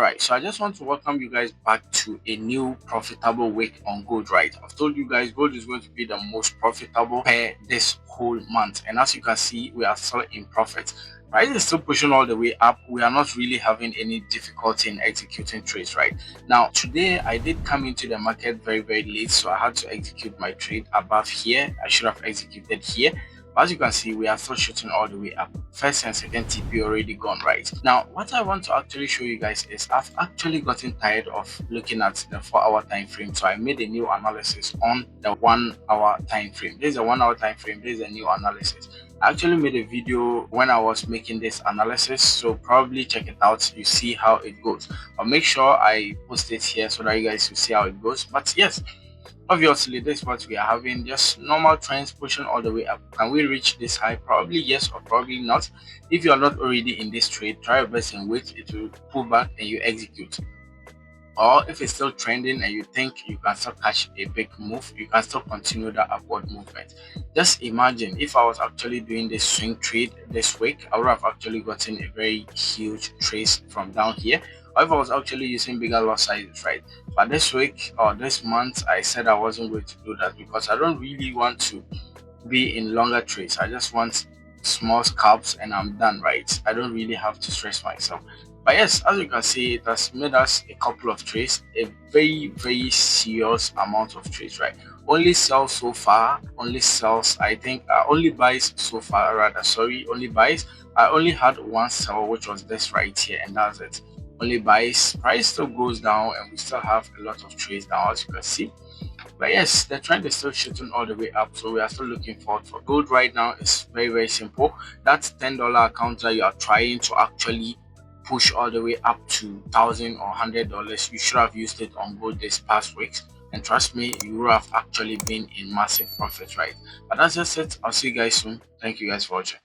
Alright, so I just want to welcome you guys back to a new profitable week on gold, right? I've told you guys gold is going to be the most profitable pair this whole month, and as you can see, we are still in profit. Price is still pushing all the way up. We are not really having any difficulty in executing trades right now. Today I did come into the market very late, so I had to execute my trade above here. I should have executed here. As you can see, we are still shooting all the way up. First and second TP already gone right. Now, what I want to actually show you guys is I've actually gotten tired of looking at the 4-hour time frame. So I made a new analysis on the 1-hour time frame. There's a 1-hour time frame. There's a new analysis. I actually made a video when I was making this analysis, so probably check it out. You see how it goes. I'll make sure I post it here so that you guys will see how it goes. But yes, obviously this is what we are having, just normal trends pushing all the way up. Can we reach this high? Probably yes, or probably not. If you are not already in this trade, try your best and wait. It will pull back and you execute. Or if it's still trending and you think you can still catch a big move, you can still continue the upward movement. Just imagine if I was actually doing this swing trade this week, I would have actually gotten a very huge trace from down here. Or if I was actually using bigger lot sizes, right? But this week or this month, I said I wasn't going to do that because I don't really want to be in longer trades. I just want small scalps and I'm done, right? I don't really have to stress myself. But yes, as you can see, it has made us a couple of trades, a very serious amount of trades, right? Only sells so far, only sells, I think, only buys so far, rather, sorry, only buys. I only had one sell, which was this right here, and that's it. Only buys. Price still goes down, and we still have a lot of trades now, as you can see. But yes, the trend is still shooting all the way up, so we are still looking forward for gold right now. It's very simple. That $10 account that you are trying to actually push all the way up to $1,000 or $100, you should have used it on gold this past weeks, and trust me, you will have actually been in massive profit, right? But that's just it. I'll see you guys soon. Thank you guys for watching.